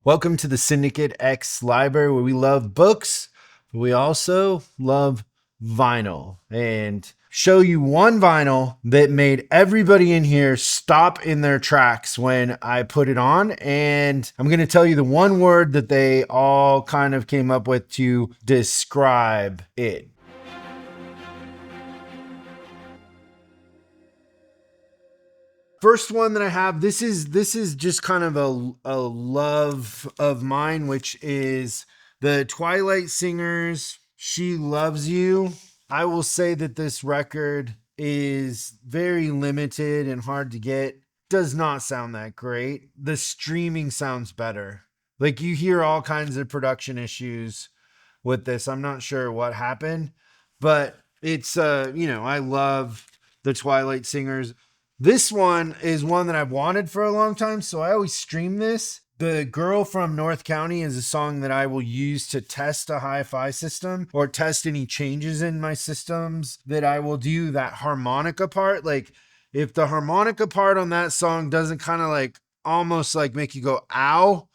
Welcome to the Syndicate X Library, where we love books, but we also love vinyl, and show you one vinyl that made everybody in here stop in their tracks when I put it on. And I'm going to tell you the one word that they all kind of came up with to describe it. First one that I have, this is just kind of a love of mine, which is the Twilight Singers, She Loves You. I will say that this record is very limited and hard to get. Does not sound that great. The streaming sounds better. Like, you hear all kinds of production issues with this. I'm not sure what happened, but it's I love the Twilight Singers. This one is one that I've wanted for a long time, so I always stream this. The Girl from North County is a song that I will use to test a hi-fi system or test any changes in my systems that I will do that harmonica part. Like, if the harmonica part on that song doesn't kind of like almost like make you go ow,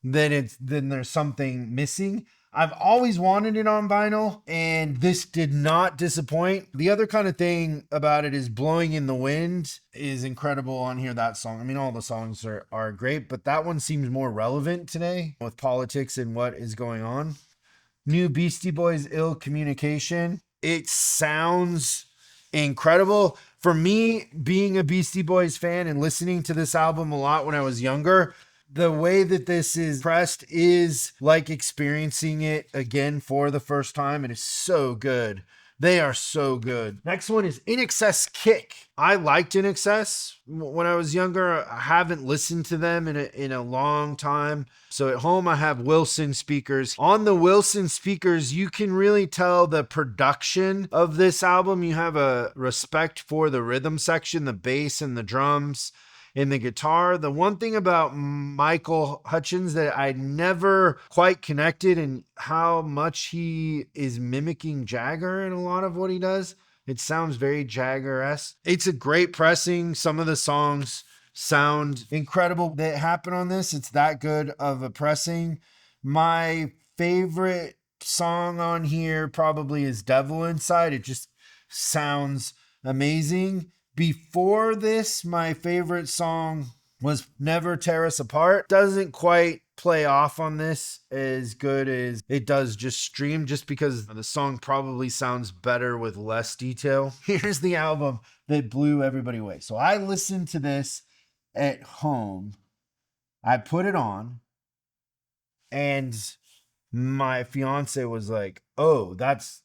then there's something missing. I've always wanted it on vinyl, and this did not disappoint. The other kind of thing about it is Blowing in the Wind is incredible on here, that song. I mean, all the songs are great, but that one seems more relevant today with politics and what is going on. New Beastie Boys, Ill Communication. It sounds incredible. For me, being a Beastie Boys fan and listening to this album a lot when I was younger, the way that this is pressed is like experiencing it again for the first time. It is so good. They are so good. Next one is INXS Kick. I liked INXS when I was younger. I haven't listened to them in a long time. So at home, I have Wilson speakers. On the Wilson speakers, you can really tell the production of this album. You have a respect for the rhythm section, the bass and the drums, in the guitar. The one thing about Michael Hutchence that I never quite connected, and how much he is mimicking Jagger in a lot of what he does. It sounds very Jagger-esque. It's a great pressing. Some of the songs sound incredible that happen on this. It's that good of a pressing. My favorite song on here probably is Devil Inside. It just sounds amazing. Before this, my favorite song was Never Tear Us Apart. Doesn't quite play off on this as good as it does just stream, just because the song probably sounds better with less detail. Here's the album that blew everybody away. So I listened to this at home. I put it on, and my fiance was like, "Oh, that's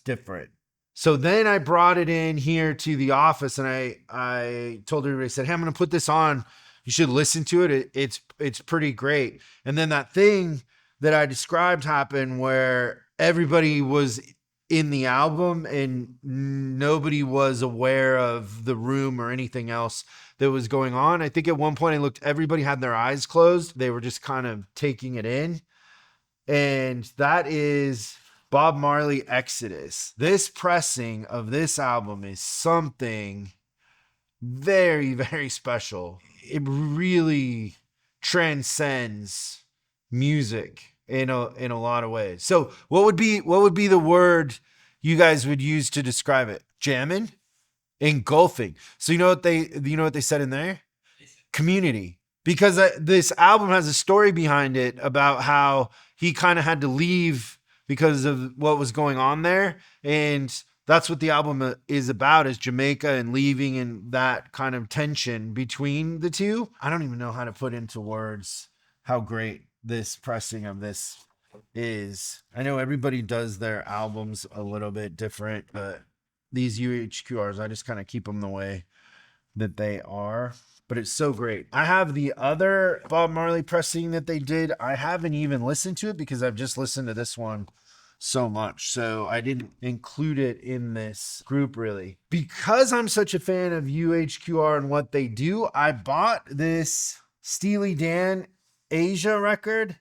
different." So then I brought it in here to the office, and I told everybody, I said, "Hey, I'm going to put this on. You should listen to it. It's pretty great." And then that thing that I described happened where everybody was in the album and nobody was aware of the room or anything else that was going on. I think at one point I looked, everybody had their eyes closed. They were just kind of taking it in. And that is Bob Marley Exodus. This pressing of this album is something very, very special. It really transcends music in a lot of ways. So what would be the word you guys would use to describe it? Jamming? Engulfing. So you know what they said in there? Community. Because this album has a story behind it about how he kind of had to leave because of what was going on there. And that's what the album is about, is Jamaica and leaving and that kind of tension between the two. I don't even know how to put into words how great this pressing of this is. I know everybody does their albums a little bit different, but these UHQRs, I just kind of keep them the way that they are. But it's so great. I have the other Bob Marley pressing that they did. I haven't even listened to it because I've just listened to this one so much. So I didn't include it in this group really. Because I'm such a fan of UHQR and what they do, I bought this Steely Dan Asia record.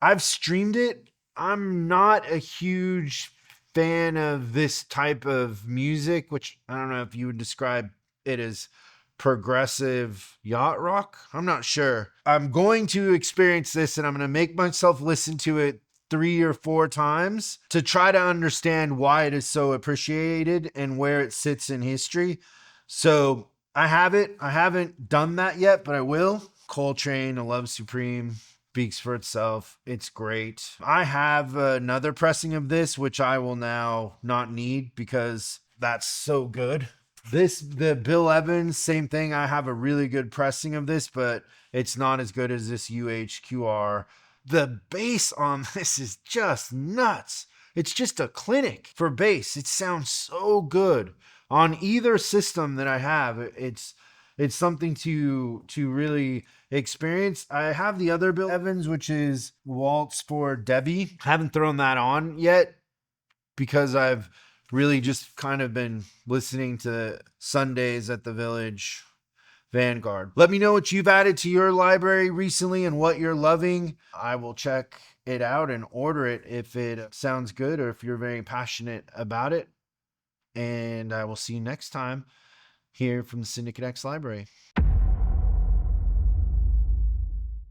I've streamed it. I'm not a huge fan of this type of music, which I don't know if you would describe it as progressive yacht rock. I'm not sure. I'm going to experience this and I'm going to make myself listen to it 3 or 4 times to try to understand why it is so appreciated and where it sits in history. So I have it. I haven't done that yet, but I will. Coltrane, A Love Supreme, speaks for itself. It's great. I have another pressing of this, which I will now not need because that's so good. The Bill Evans, same thing. I have a really good pressing of this, but it's not as good as this UHQR. The bass on this is just nuts. It's just a clinic for bass. It sounds so good on either system that I have. It's something to really experience. I have the other Bill Evans, which is Waltz for Debbie. Haven't thrown that on yet because I've really just kind of been listening to Sundays at the Village Vanguard. Let me know what you've added to your library recently and what you're loving. I will check it out and order it if it sounds good or if you're very passionate about it. And I will see you next time here from the Syndicate X Library.